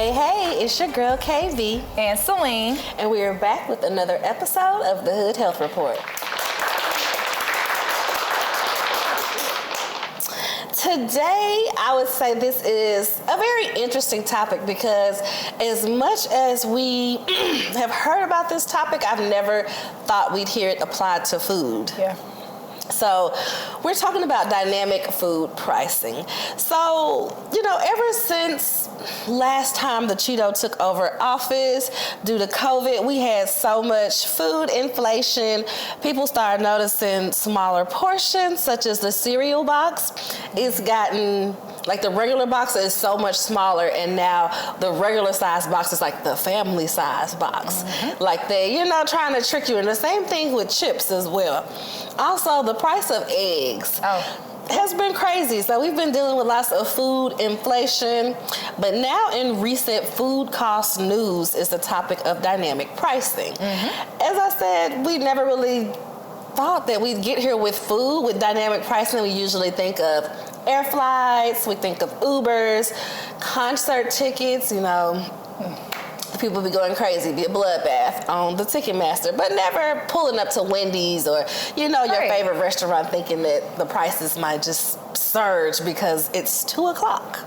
Hey, hey, it's your girl KV and Celine, and we are back with another episode of the Hood Health Report. Today, I would say this is a very interesting topic because as much as we have heard about this topic, I've never thought we'd hear it applied to food. Yeah. So we're talking about dynamic food pricing. So, ever since last time the Cheeto took over office, due to COVID, we had so much food inflation. People started noticing smaller portions, such as the cereal box. It's gotten, like the regular box is so much smaller, and now the regular size box is like the family size box. Mm-hmm. Like they, trying to trick you. And the same thing with chips as well. Also, the price of eggs has been crazy. So we've been dealing with lots of food inflation. But now in recent food cost news is the topic of dynamic pricing. Mm-hmm. As I said, we never really thought that we'd get here with food. With dynamic pricing, we usually think of air flights, we think of Ubers, concert tickets, people be going crazy, be a bloodbath on the Ticketmaster, but never pulling up to Wendy's or, your favorite restaurant thinking that the prices might just surge because it's 2:00.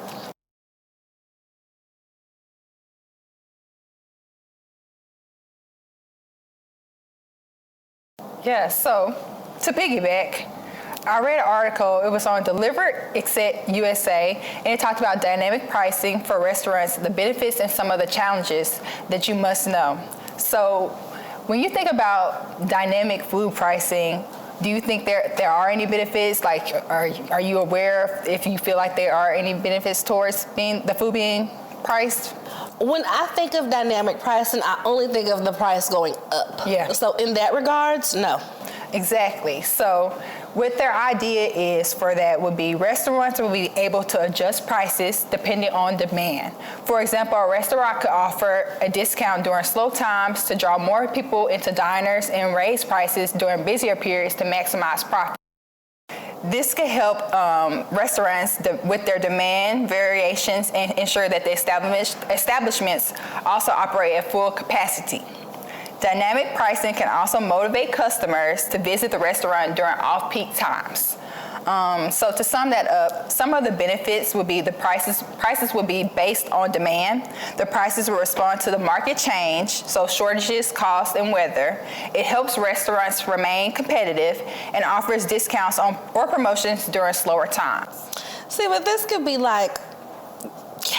Yeah, so to piggyback, I read an article, it was on Delivered Except USA, and it talked about dynamic pricing for restaurants, the benefits and some of the challenges that you must know. So when you think about dynamic food pricing, do you think there are any benefits? Like, are you aware if you feel like there are any benefits towards the food being priced? When I think of dynamic pricing, I only think of the price going up. Yeah. So in that regards, no. Exactly. So what their idea is for that would be restaurants will be able to adjust prices depending on demand. For example, a restaurant could offer a discount during slow times to draw more people into diners and raise prices during busier periods to maximize profit. This could help restaurants with their demand variations and ensure that the establishments also operate at full capacity. Dynamic pricing can also motivate customers to visit the restaurant during off-peak times. So to sum that up, some of the benefits would be the prices would be based on demand. The prices will respond to the market change, so shortages, costs, and weather. It helps restaurants remain competitive and offers discounts or promotions during slower times. See, but this could be like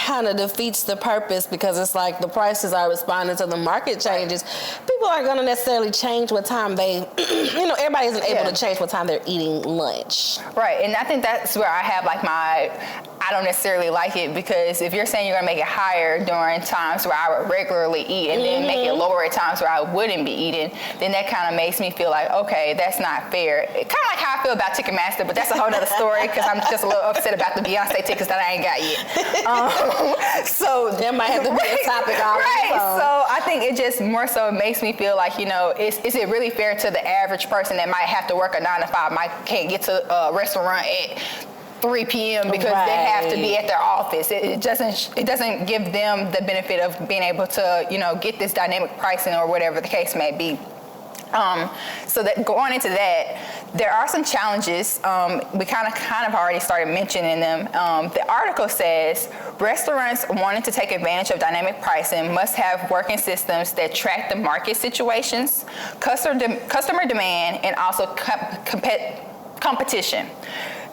kind of defeats the purpose because it's like the prices are responding to the market changes. People aren't going to necessarily change what time they, everybody isn't able to change what time they're eating lunch. Right, and I think that's where I have I don't necessarily like it because if you're saying you're going to make it higher during times where I would regularly eat and then make it lower at times where I wouldn't be eating, then that kind of makes me feel like, okay, that's not fair. Kind of like how I feel about Ticketmaster, but that's a whole other story because I'm just a little upset about the Beyonce tickets that I ain't got yet. So that might have to be a topic on right. So I think it just more so makes me feel like, is it really fair to the average person that might have to work a 9 to 5, can't get to a restaurant at 3 p.m. because they have to be at their office. It doesn't give them the benefit of being able to, get this dynamic pricing or whatever the case may be. So that going into that, there are some challenges. We kind of already started mentioning them. The article says restaurants wanting to take advantage of dynamic pricing must have working systems that track the market situations, customer demand, and also competition.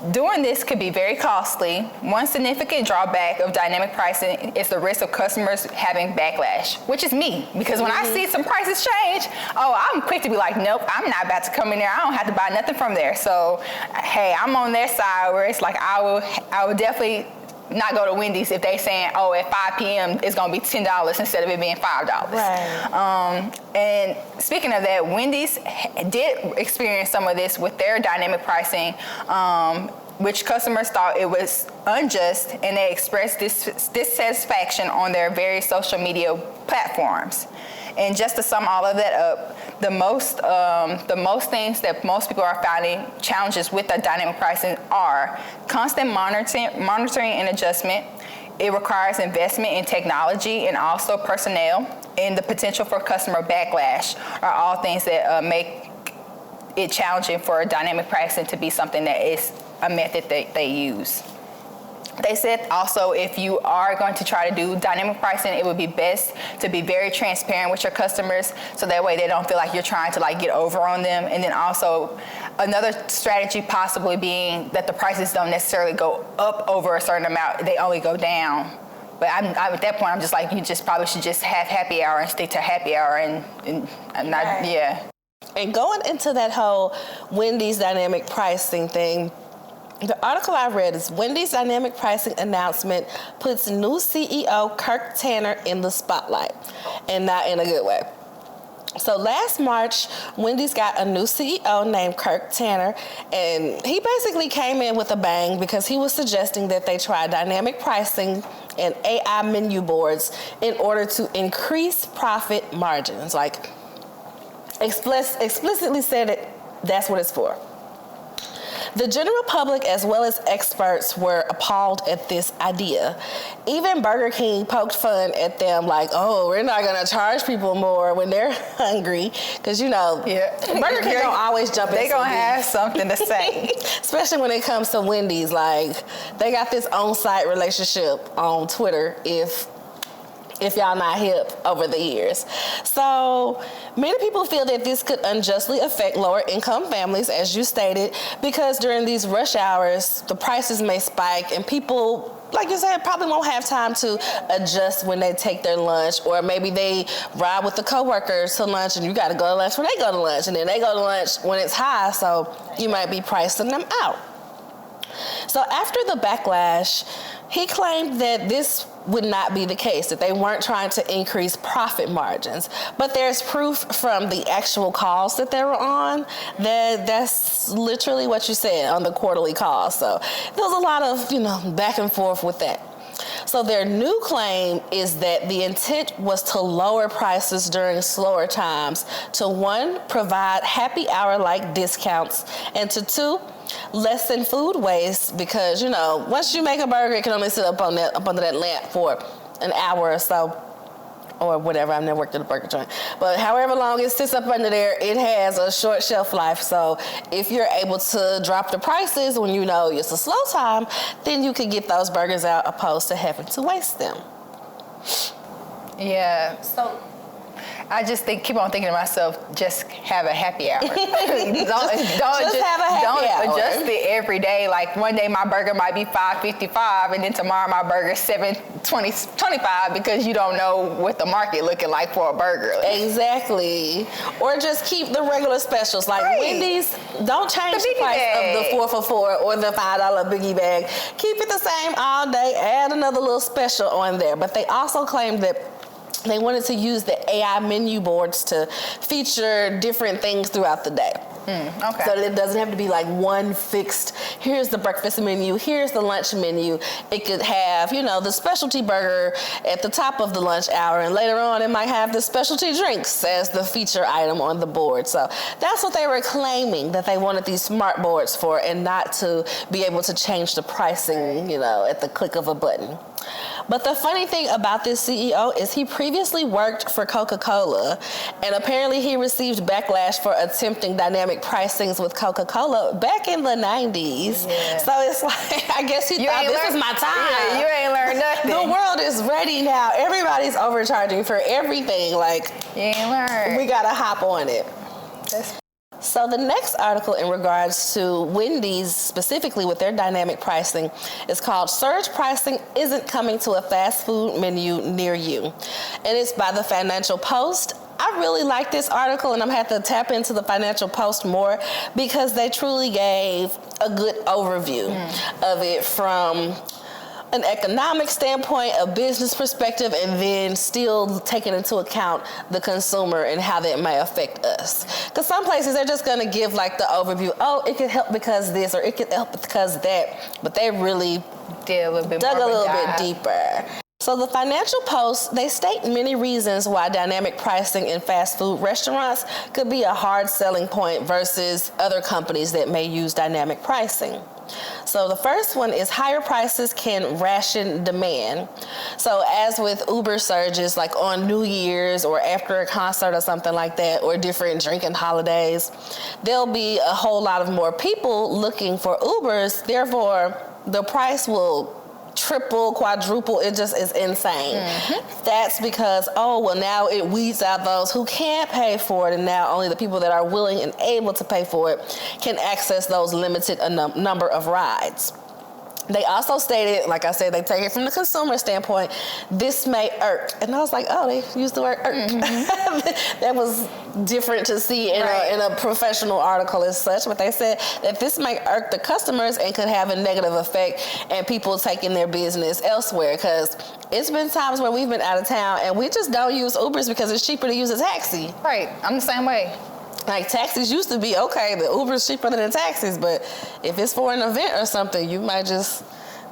Doing this could be very costly. One significant drawback of dynamic pricing is the risk of customers having backlash, which is me. Because when I see some prices change, I'm quick to be like, nope, I'm not about to come in there. I don't have to buy nothing from there. So, hey, I'm on their side where it's like I will definitely not go to Wendy's if they saying, at 5 p.m. it's gonna be $10 instead of it being $5. Right. And speaking of that, Wendy's did experience some of this with their dynamic pricing, which customers thought it was unjust, and they expressed dissatisfaction on their various social media platforms. And just to sum all of that up, the most things that most people are finding challenges with the dynamic pricing are constant monitoring and adjustment. It requires investment in technology and also personnel, and the potential for customer backlash are all things that make it challenging for dynamic pricing to be something that is a method that they use. They said also, if you are going to try to do dynamic pricing, it would be best to be very transparent with your customers, so that way they don't feel like you're trying to get over on them. And then also another strategy possibly being that the prices don't necessarily go up over a certain amount, they only go down. But at that point, I'm just like, you just probably should just have happy hour and stick to happy hour and not, right. Yeah. And going into that whole Wendy's dynamic pricing thing, the article I read is Wendy's dynamic pricing announcement puts new CEO Kirk Tanner in the spotlight, and not in a good way. So last March, Wendy's got a new CEO named Kirk Tanner, and he basically came in with a bang because he was suggesting that they try dynamic pricing and AI menu boards in order to increase profit margins. Like, explicitly said it, that's what it's for. The general public, as well as experts, were appalled at this idea. Even Burger King poked fun at them, like, oh, we're not going to charge people more when they're hungry. Because, Burger King don't always jump in. They're going to have something to say. Especially when it comes to Wendy's. Like, they got this on-site relationship on Twitter, if y'all not hip, over the years. So many people feel that this could unjustly affect lower income families, as you stated, because during these rush hours, the prices may spike and people, like you said, probably won't have time to adjust when they take their lunch, or maybe they ride with the coworkers to lunch and you got to go to lunch when they go to lunch, and then they go to lunch when it's high, so you might be pricing them out. So after the backlash, he claimed that this would not be the case, that they weren't trying to increase profit margins. But there's proof from the actual calls that they were on that that's literally what you said on the quarterly call. So there was a lot of, back and forth with that. So their new claim is that the intent was to lower prices during slower times to, 1, provide happy hour-like discounts, and to 2, lessen food waste, because, once you make a burger, it can only sit up under that lamp for an hour or so, or whatever. I've never worked at a burger joint. But however long it sits up under there, it has a short shelf life. So if you're able to drop the prices when it's a slow time, then you could get those burgers out opposed to having to waste them. Yeah. So I just keep on thinking to myself, just have a happy hour. don't adjust it every day. Like, one day my burger might be $5.55, and then tomorrow my burger is $7.25, because you don't know what the market looking like for a burger. Exactly. Or just keep the regular specials. Like, right. Wendy's, don't change the price of the 4 for $4 or the $5 biggie bag. Keep it the same all day. Add another little special on there. But they also claim that they wanted to use the AI menu boards to feature different things throughout the day. Okay. So that it doesn't have to be like one fixed, here's the breakfast menu, here's the lunch menu. It could have, the specialty burger at the top of the lunch hour, and later on it might have the specialty drinks as the feature item on the board. So that's what they were claiming that they wanted these smart boards for, and not to be able to change the pricing, at the click of a button. But the funny thing about this CEO is he previously worked for Coca-Cola, and apparently he received backlash for attempting dynamic pricings with Coca-Cola back in the 90s. Yeah. So it's like, I guess he thought this is my time. Yeah, you ain't learned nothing. The world is ready now. Everybody's overcharging for everything. Like, you ain't learned. We gotta hop on it. So the next article in regards to Wendy's, specifically with their dynamic pricing, is called Surge Pricing Isn't Coming to a Fast Food Menu Near You. And it's by the Financial Post. I really like this article, and I'm going to have to tap into the Financial Post more, because they truly gave a good overview of it from an economic standpoint, a business perspective, and then still taking into account the consumer and how that may affect us. Because some places they're just going to give like the overview, oh, it could help because this, or it could help because that, but they really dug a little bit deeper. So the Financial Post, they state many reasons why dynamic pricing in fast food restaurants could be a hard selling point versus other companies that may use dynamic pricing. So the first one is higher prices can ration demand. So as with Uber surges, like on New Year's or after a concert or something like that, or different drinking holidays, there'll be a whole lot of more people looking for Ubers. Therefore, the price will triple, quadruple. It just is insane. That's because, now it weeds out those who can't pay for it, and now only the people that are willing and able to pay for it can access those limited number of rides. They also stated, like I said, they take it from the consumer standpoint, this may irk. And I was like, they used the word irk. That was different to see in a professional article as such, but they said that this may irk the customers and could have a negative effect and people taking their business elsewhere, because it's been times where we've been out of town and we just don't use Ubers because it's cheaper to use a taxi. Right, I'm the same way. Like, taxis used to be, okay, the Uber's cheaper than the taxis, but if it's for an event or something, you might just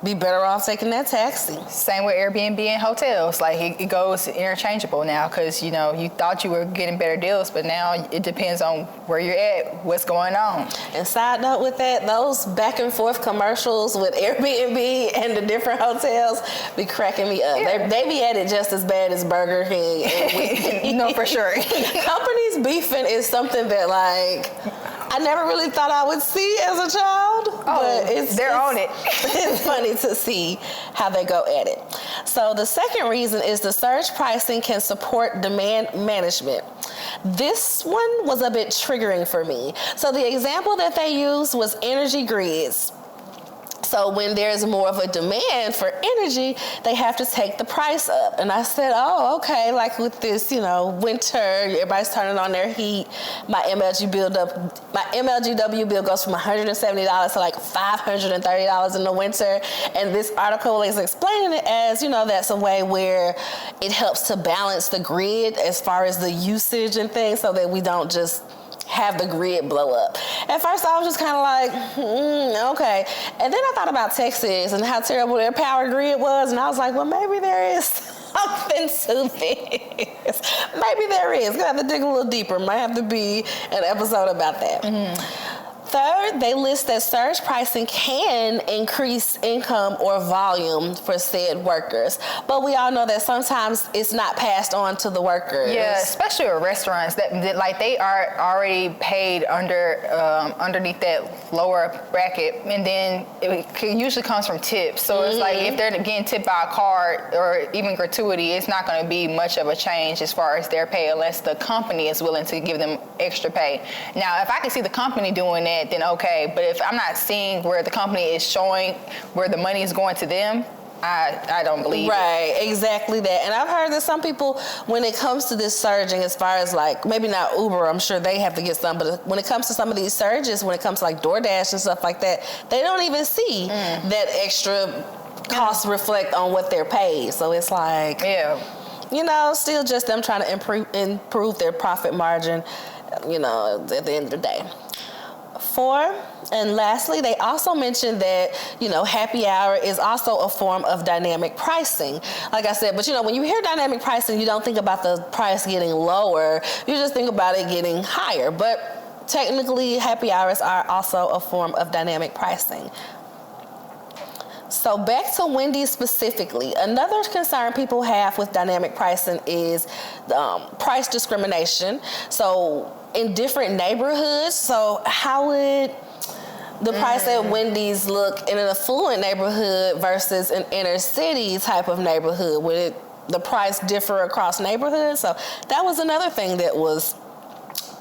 be better off taking that taxi. Same with Airbnb and hotels. Like, it goes interchangeable now because, you thought you were getting better deals, but now it depends on where you're at, what's going on. And side note with that, those back and forth commercials with Airbnb and the different hotels be cracking me up. Yeah. They be at it just as bad as Burger King. No, for sure. Companies beefing is something that, like, I never really thought I would see as a child, but they're on it. It's funny to see how they go at it. So the second reason is the surge pricing can support demand management. This one was a bit triggering for me. So the example that they used was energy grids. So when there's more of a demand for energy, they have to take the price up. And I said, okay, like with this, winter, everybody's turning on their heat. My MLGW bill goes from $170 to like $530 in the winter. And this article is explaining it as, that's a way where it helps to balance the grid as far as the usage and things, so that we don't just have the grid blow up. At first, I was just kind of like, okay. And then I thought about Texas and how terrible their power grid was, and I was like, well, maybe there is something to this. Maybe there is. Gonna have to dig a little deeper. Might have to be an episode about that. Third, they list that surge pricing can increase income or volume for said workers. But we all know that sometimes it's not passed on to the workers. Yeah, especially with restaurants that like they are already paid underneath that lower bracket, and then it usually comes from tips. So it's like if they're getting tipped by a card or even gratuity, it's not going to be much of a change as far as their pay unless the company is willing to give them extra pay. Now, if I can see the company doing that, then okay. But if I'm not seeing where the company is showing where the money is going to them, I don't believe right, exactly that. And I've heard that some people, when it comes to this surging, as far as like, maybe not Uber, I'm sure they have to get some, but when it comes to some of these surges, when it comes to like DoorDash and stuff like that, they don't even see that extra costs reflect on what they're paid. So it's like, still just them trying to improve their profit margin, at the end of the day. 4, and lastly, they also mentioned that, happy hour is also a form of dynamic pricing. Like I said, but when you hear dynamic pricing, you don't think about the price getting lower. You just think about it getting higher. But technically, happy hours are also a form of dynamic pricing. So back to Wendy's specifically, another concern people have with dynamic pricing is price discrimination. So in different neighborhoods, so how would the price at Wendy's look in an affluent neighborhood versus an inner city type of neighborhood? Would the price differ across neighborhoods? So that was another thing that was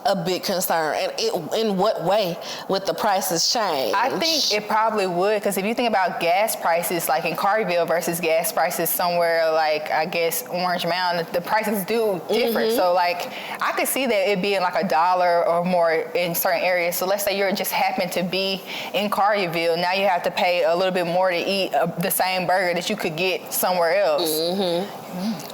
a big concern. And in what way would the prices change? I think it probably would, because if you think about gas prices, like in Carterville versus gas prices somewhere like, I guess, Orange Mound, the prices do differ. So like, I could see that it being like $1 or more in certain areas. So let's say you just happen to be in Carterville, now you have to pay a little bit more to eat the same burger that you could get somewhere else.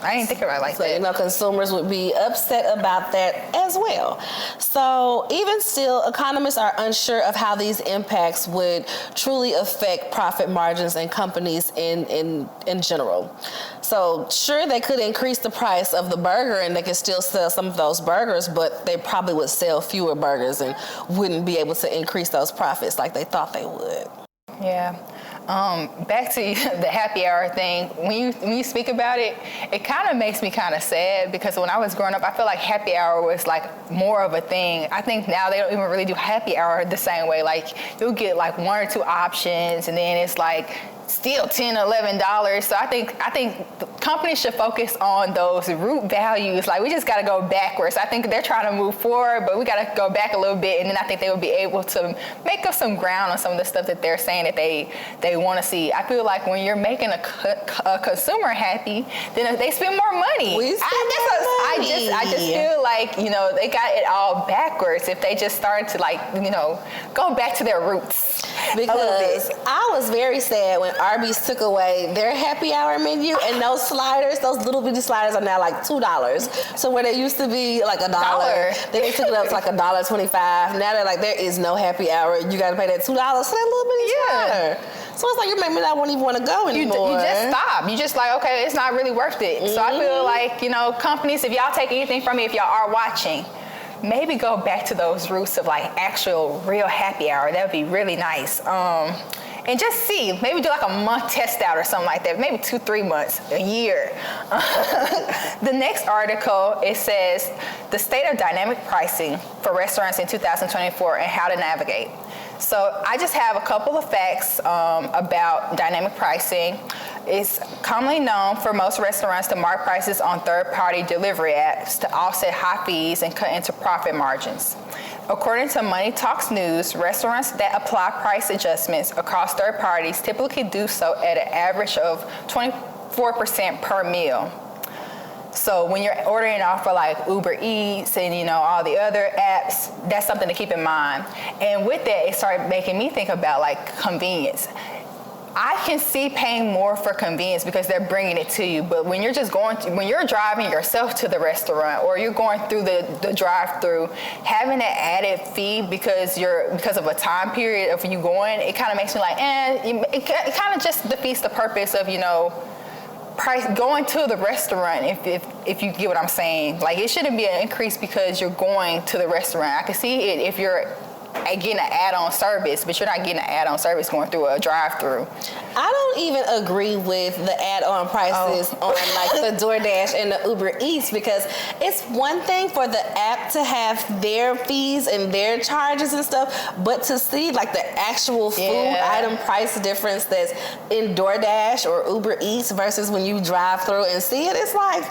I didn't think about it like that. Consumers would be upset about that as well. So even still, economists are unsure of how these impacts would truly affect profit margins and companies in general. So sure, they could increase the price of the burger and they could still sell some of those burgers, but they probably would sell fewer burgers and wouldn't be able to increase those profits like they thought they would. Yeah. Back to the happy hour thing. When you speak about it, it kind of makes me kind of sad because when I was growing up, I feel like happy hour was like more of a thing. I think now they don't even really do happy hour the same way. Like you'll get like 1 or 2 options, and then it's like still $10, $11. So I think companies should focus on those root values. Like we just got to go backwards. I think they're trying to move forward, but we got to go back a little bit, and then I think they will be able to make up some ground on some of the stuff that they're saying that they want to see. I feel like when you're making a consumer happy, then they spend more money. I just feel like, they got it all backwards if they just started to go back to their roots. Because I was very sad when Arby's took away their happy hour menu, and those sliders, those little bitty sliders, are now like $2. So where they used to be like $1, then they took it up to like $1.25. Now they're like, there is no happy hour. You got to pay that $2 for that little bitty slider. So it's like you make me not even want to go anymore. You just stop. You just like, okay, it's not really worth it. Mm-hmm. So I feel like, companies, if y'all take anything from me, if y'all are watching, maybe go back to those roots of like actual real happy hour. That would be really nice. And just see, maybe do like a month test out or something like that. Maybe 2-3 months, a year. The next article, it says the state of dynamic pricing for restaurants in 2024 and how to navigate. So I just have a couple of facts about dynamic pricing. It's commonly known for most restaurants to mark prices on third-party delivery apps to offset high fees and cut into profit margins. According to Money Talks News, restaurants that apply price adjustments across third parties typically do so at an average of 24% per meal. So when you're ordering off of like Uber Eats and all the other apps, that's something to keep in mind. And with that, it started making me think about like convenience. I can see paying more for convenience because they're bringing it to you. But when you're when you're driving yourself to the restaurant or you're going through the drive-through, having that added fee because of a time period of you going, it kind of makes me like, it kind of just defeats the purpose of going to the restaurant. If you get what I'm saying, like it shouldn't be an increase because you're going to the restaurant. I can see it if you're getting an add-on service, but you're not getting an add-on service going through a drive-through. I don't even agree with the add-on prices on like the DoorDash and the Uber Eats, because it's one thing for the app to have their fees and their charges and stuff, but to see like the actual food item price difference that's in DoorDash or Uber Eats versus when you drive through and see it, it's like,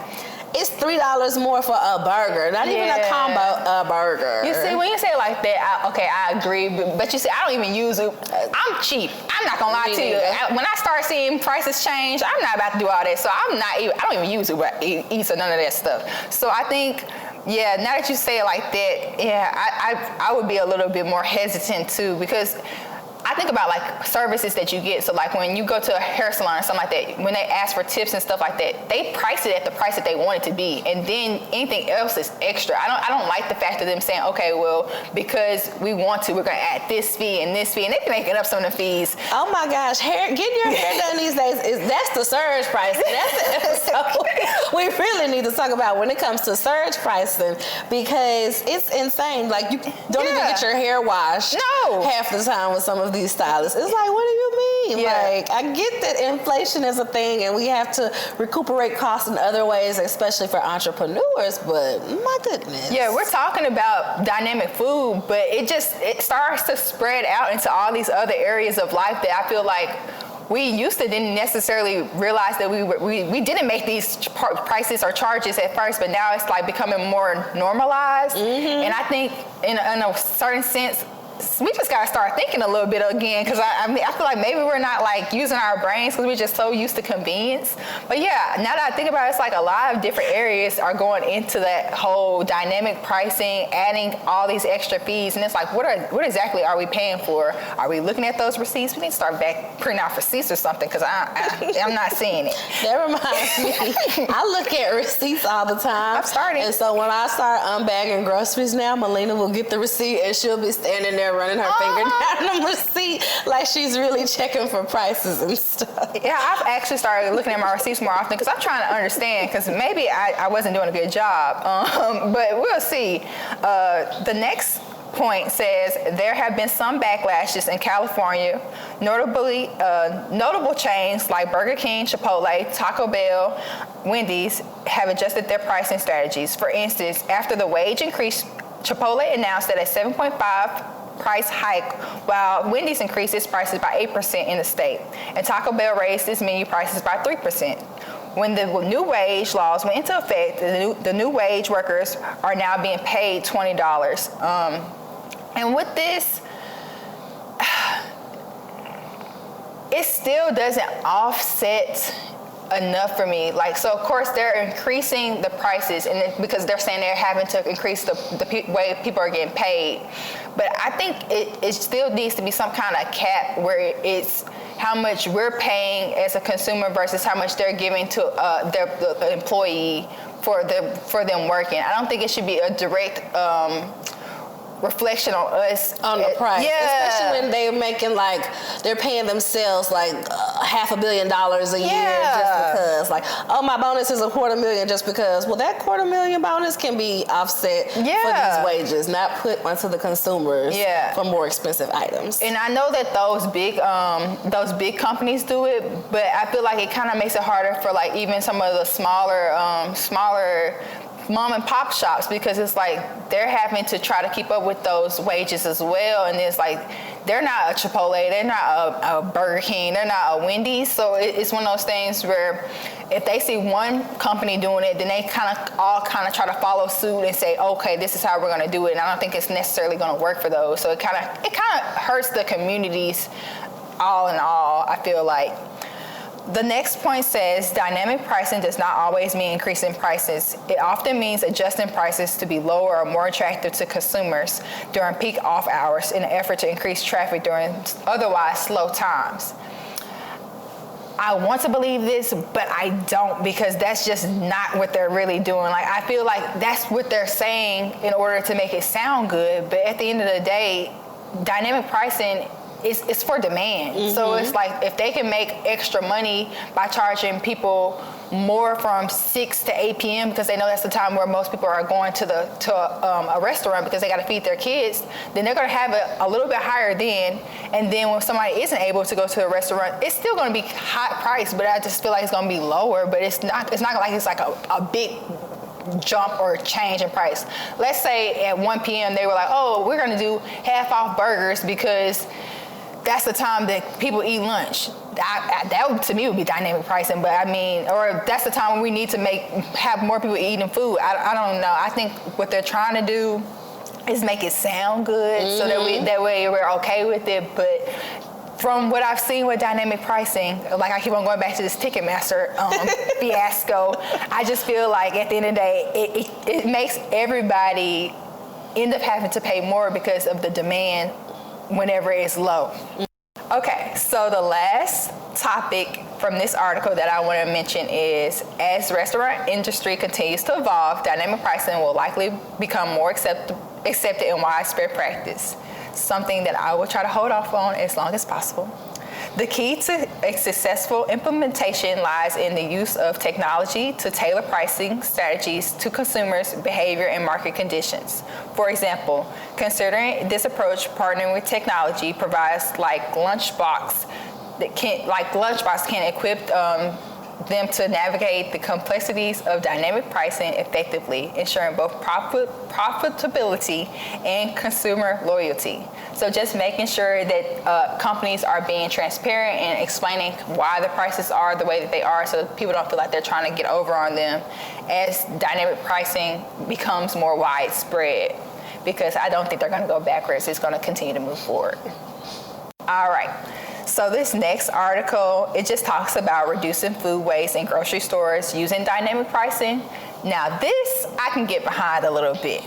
it's $3 more for a burger, not even a combo, a burger. You see, when you say it like that, I agree. But you see, I don't even use it. I'm cheap. I'm not gonna lie to you. When I start seeing prices change, I'm not about to do all that. So I don't even use Uber Eats or none of that stuff. So I think, now that you say it like that, I would be a little bit more hesitant too, because I think about like services that you get. So like when you go to a hair salon or something like that, when they ask for tips and stuff like that, they price it at the price that they want it to be, and then anything else is extra. I don't like the fact of them saying, okay, well, because we want to, we're gonna add this fee and this fee, and they can make up some of the fees. Oh my gosh, getting your hair done these days that's the surge pricing. That's the episode we really need to talk about when it comes to surge pricing, because it's insane. Like you don't even get your hair washed half the time with some of these stylists. It's like, what do you mean? Like, I get that inflation is a thing and we have to recuperate costs in other ways, especially for entrepreneurs, but my goodness. Yeah, we're talking about dynamic food, but it starts to spread out into all these other areas of life that I feel like we used to didn't necessarily realize that we didn't make these prices or charges at first, but now it's like becoming more normalized. Mm-hmm. And I think in a certain sense, we just gotta start thinking a little bit again, because I feel like maybe we're not like using our brains because we're just so used to convenience. But yeah, now that I think about it, it's like a lot of different areas are going into that whole dynamic pricing, adding all these extra fees, and it's like, what exactly are we paying for? Are we looking at those receipts? We need to start back printing out receipts or something, because I'm not seeing it. That reminds me, I look at receipts all the time. I'm starting. And so when I start unbagging groceries now, Melina will get the receipt and she'll be standing there running her finger down the receipt like she's really checking for prices and stuff. Yeah, I've actually started looking at my receipts more often because I'm trying to understand, because maybe I wasn't doing a good job. But we'll see. The next point says there have been some backlashes in California. Notable chains like Burger King, Chipotle, Taco Bell, Wendy's have adjusted their pricing strategies. For instance, after the wage increase, Chipotle announced that a 7.5 price hike, while Wendy's increased its prices by 8% in the state, and Taco Bell raised its menu prices by 3%. When the new wage laws went into effect, the new wage workers are now being paid $20. And with this, it still doesn't offset enough for me. Like, so of course they're increasing the prices, and because they're saying they're having to increase the way people are getting paid. But I think it still needs to be some kind of cap where it's how much we're paying as a consumer versus how much they're giving to the employee for them working. I don't think it should be a direct reflection on us on the price. Yeah, especially when they're making they're paying themselves $500 million a year just because my bonus is $250,000 just because. Well, that $250,000 bonus can be offset for these wages, not put onto the consumers for more expensive items. And I know that those big companies do it, but I feel like it kind of makes it harder for even some of the smaller mom and pop shops, because it's like they're having to try to keep up with those wages as well, and it's like they're not a Chipotle, they're not a Burger King, they're not a Wendy's. So it's one of those things where if they see one company doing it, then they all try to follow suit and say, okay, this is how we're going to do it. And I don't think it's necessarily going to work for those. So it kind of hurts the communities all in all, I feel like. The next point says dynamic pricing does not always mean increasing prices. It often means adjusting prices to be lower or more attractive to consumers during peak off hours in an effort to increase traffic during otherwise slow times. I want to believe this, but I don't, because that's just not what they're really doing. I feel like that's what they're saying in order to make it sound good, but at the end of the day, dynamic pricing it's for demand. Mm-hmm. So it's like if they can make extra money by charging people more from 6 to 8 p.m. because they know that's the time where most people are going to a restaurant because they got to feed their kids, then they're going to have it a little bit higher then. And then when somebody isn't able to go to a restaurant, it's still going to be high price, but I just feel like it's going to be lower. But it's not like it's like a big jump or change in price. Let's say at 1 p.m. they were like, oh, we're going to do half off burgers because that's the time that people eat lunch. That to me would be dynamic pricing, but or that's the time when we need to have more people eating food. I don't know. I think what they're trying to do is make it sound good, so that way we're okay with it. But from what I've seen with dynamic pricing, I keep on going back to this Ticketmaster fiasco, I just feel like at the end of the day, it makes everybody end up having to pay more because of the demand whenever it's low. Okay, so the last topic from this article that I want to mention is, as restaurant industry continues to evolve, dynamic pricing will likely become more accepted in widespread practice, something that I will try to hold off on as long as possible. The key to a successful implementation lies in the use of technology to tailor pricing strategies to consumers' behavior and market conditions. For example, considering this approach, partnering with technology provides Lunchbox can equip them to navigate the complexities of dynamic pricing effectively, ensuring both profitability and consumer loyalty. So just making sure that companies are being transparent and explaining why the prices are the way that they are, so that people don't feel like they're trying to get over on them as dynamic pricing becomes more widespread. because I don't think they're going to go backwards. It's going to continue to move forward. All right. So this next article, it just talks about reducing food waste in grocery stores using dynamic pricing. Now this I can get behind a little bit.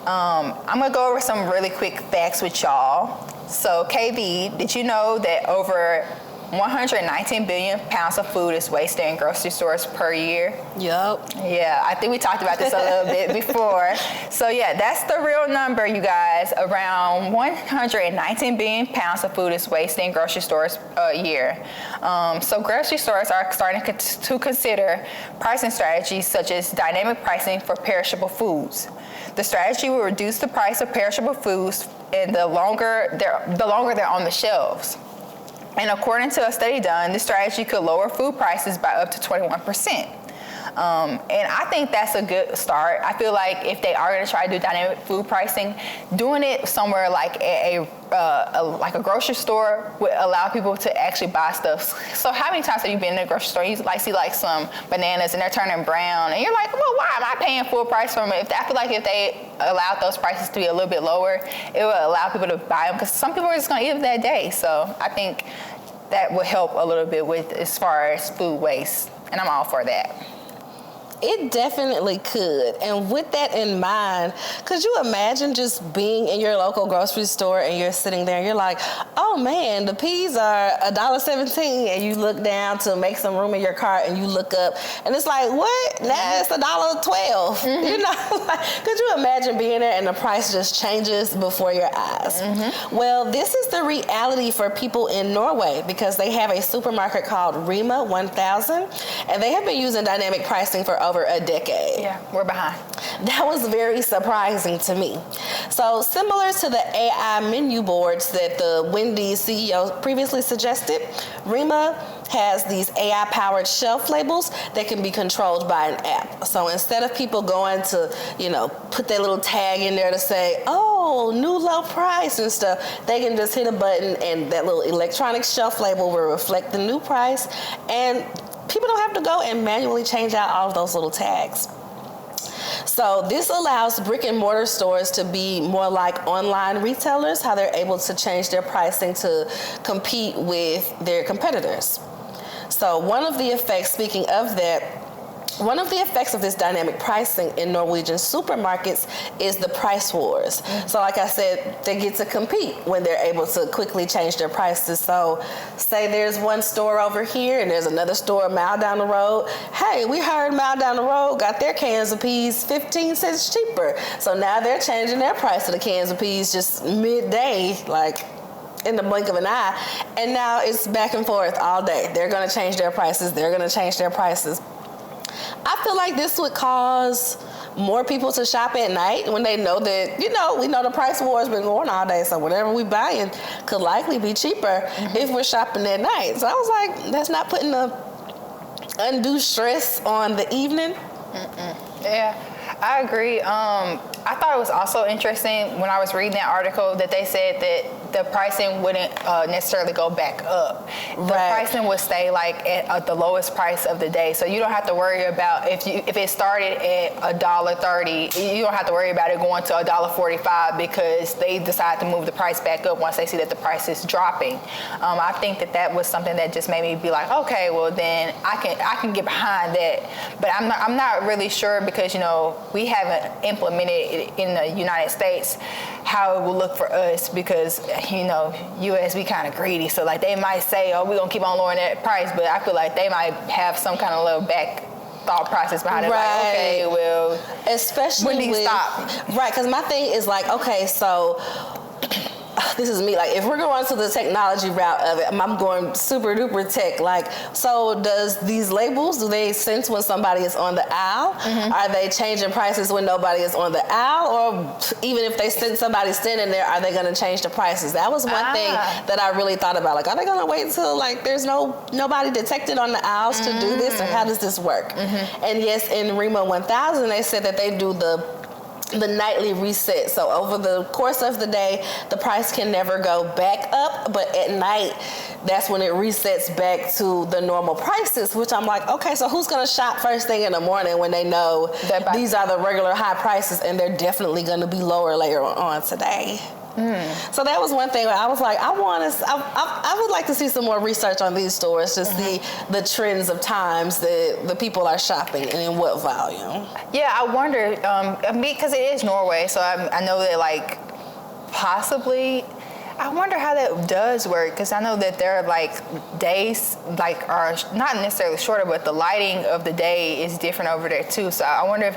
I'm going to go over some really quick facts with y'all. So KB, did you know that over 119 billion pounds of food is wasted in grocery stores per year? Yup. Yeah, I think we talked about this a little bit before. So yeah, that's the real number, you guys. Around 119 billion pounds of food is wasted in grocery stores a year. So grocery stores are starting to consider pricing strategies such as dynamic pricing for perishable foods. The strategy will reduce the price of perishable foods and the longer they're on the shelves. And according to a study done, this strategy could lower food prices by up to 21%. And I think that's a good start. I feel like if they are going to try to do dynamic food pricing, doing it somewhere like a grocery store would allow people to actually buy stuff. So how many times have you been in a grocery store? You see like some bananas and they're turning brown, and you're like, well, why am I paying full price for them? I feel like if they allowed those prices to be a little bit lower, it would allow people to buy them, because some people are just going to eat them that day. So I think that would help a little bit with as far as food waste, and I'm all for that. It definitely could. And with that in mind, could you imagine just being in your local grocery store and you're sitting there and you're like, oh man, the peas are $1.17, and you look down to make some room in your cart and you look up and it's like, what? Now it's $1.12. Mm-hmm. You know, like, could you imagine being there and the price just changes before your eyes? Mm-hmm. Well, this is the reality for people in Norway, because they have a supermarket called Rema 1000, and they have been using dynamic pricing for over a decade. Yeah, we're behind. That was very surprising to me. So similar to the AI menu boards that the Wendy's CEO previously suggested, Rema has these AI-powered shelf labels that can be controlled by an app. So instead of people going to, put their little tag in there to say, oh, new low price and stuff, they can just hit a button and that little electronic shelf label will reflect the new price, and people don't have to go and manually change out all of those little tags. So this allows brick and mortar stores to be more like online retailers, how they're able to change their pricing to compete with their competitors. So one of the effects of this dynamic pricing in Norwegian supermarkets is the price wars. Mm-hmm. So like I said, they get to compete when they're able to quickly change their prices. So say there's one store over here and there's another store a mile down the road. Hey, we heard mile down the road got their cans of peas 15 cents cheaper. So now they're changing their price of the cans of peas just midday, like in the blink of an eye. And now it's back and forth all day. They're going to change their prices. They're going to change their prices. I feel like this would cause more people to shop at night when they know that, we know the price war has been going all day, so whatever we buying could likely be cheaper if we're shopping at night. So I was like, that's not putting the undue stress on the evening. Yeah, I agree. I thought it was also interesting when I was reading that article that they said that the pricing wouldn't necessarily go back up. The pricing would stay like at the lowest price of the day. So you don't have to worry about if it started at $1.30, you don't have to worry about it going to $1.45 because they decide to move the price back up once they see that the price is dropping. I think that was something that just made me be like, okay, well then I can get behind that. But I'm not really sure because we haven't implemented it in the United States how it will look for us, because US, we kind of greedy, so like they might say, oh, we're gonna keep on lowering that price, but I feel like they might have some kind of little back thought process behind it. Like, okay, well, especially when do you stop? Right, because my thing is like, okay, so this is me, like if we're going to the technology route of it, I'm going super duper tech, like, so does these labels, do they sense when somebody is on the aisle? Mm-hmm. Are they changing prices when nobody is on the aisle? Or even if they sense somebody standing there, are they going to change the prices? That was one thing that I really thought about, like, are they going to wait until like there's nobody detected on the aisles to do this, or how does this work? Mm-hmm. And yes, in Remo 1000 they said that they do the the nightly reset. So over the course of the day, the price can never go back up, but at night, that's when it resets back to the normal prices, which I'm like, okay, so who's gonna shop first thing in the morning when they know these are the regular high prices and they're definitely gonna be lower later on today? So that was one thing where I was like, I would like to see some more research on these stores to see the trends of times that the people are shopping and in what volume. Yeah, I wonder, because it is Norway, so I know that like possibly, I wonder how that does work, because I know that their like days like are not necessarily shorter, but the lighting of the day is different over there too. So I wonder if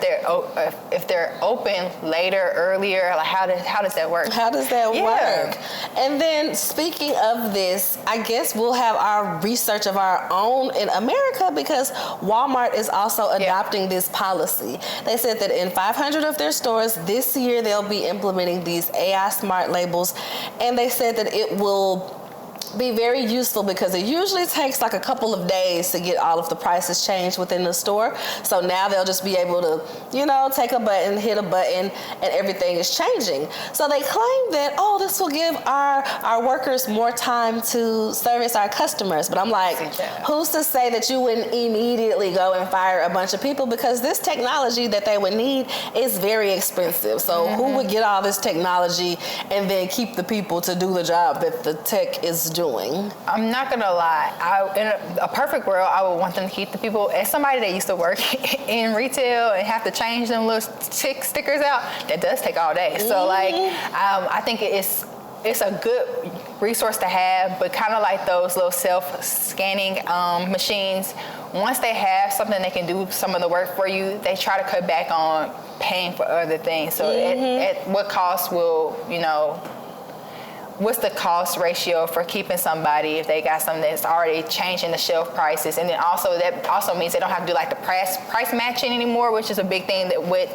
they're open later, earlier. Like how does that work? How does that work? And then speaking of this, I guess we'll have our research of our own in America, because Walmart is also adopting this policy. They said that in 500 of their stores this year they'll be implementing these AI smart labels, and they said that it will be very useful because it usually takes like a couple of days to get all of the prices changed within the store. So now they'll just be able to, take a button, hit a button, and everything is changing. So they claim that, this will give our workers more time to service our customers. But I'm like, who's to say that you wouldn't immediately go and fire a bunch of people? Because this technology that they would need is very expensive. So who would get all this technology and then keep the people to do the job that the tech is doing? I'm not gonna lie. In a perfect world, I would want them to keep the people. As somebody that used to work in retail and have to change them little stickers out, that does take all day. So I think it's a good resource to have, but kind of like those little self-scanning machines. Once they have something that can do some of the work for you, they try to cut back on paying for other things. So at what cost will what's the cost ratio for keeping somebody if they got something that's already changing the shelf prices? And then also that also means they don't have to do like the price matching anymore, which is a big thing that what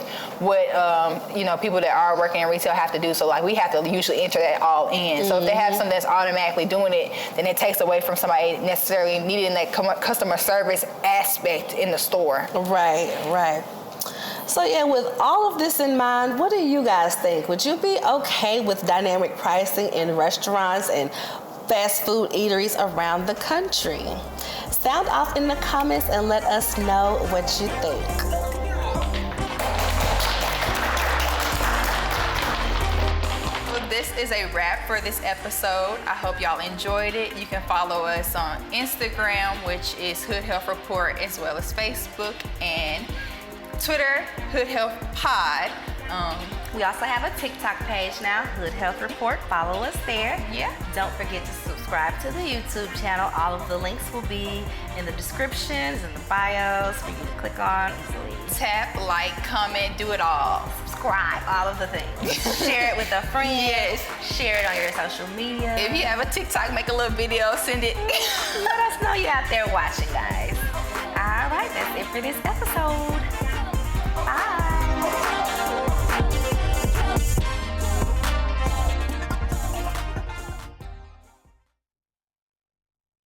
people that are working in retail have to do. So like we have to usually enter that all in. So if they have something that's automatically doing it, then it takes away from somebody necessarily needing that customer service aspect in the store. Right. So with all of this in mind, what do you guys think? Would you be okay with dynamic pricing in restaurants and fast food eateries around the country? Sound off in the comments and let us know what you think. This is a wrap for this episode. I hope y'all enjoyed it. You can follow us on Instagram, which is Hood Health Report, as well as Facebook and Twitter, Hood Health Pod. We also have a TikTok page now, Hood Health Report. Follow us there. Yeah. Don't forget to subscribe to the YouTube channel. All of the links will be in the descriptions and the bios for you to click on easily. Tap, like, comment, do it all. Subscribe, all of the things. Share it with a friend. Yes. Share it on your social media. If you have a TikTok, make a little video, send it. Let us know you're out there watching, guys. All right, that's it for this episode. Bye.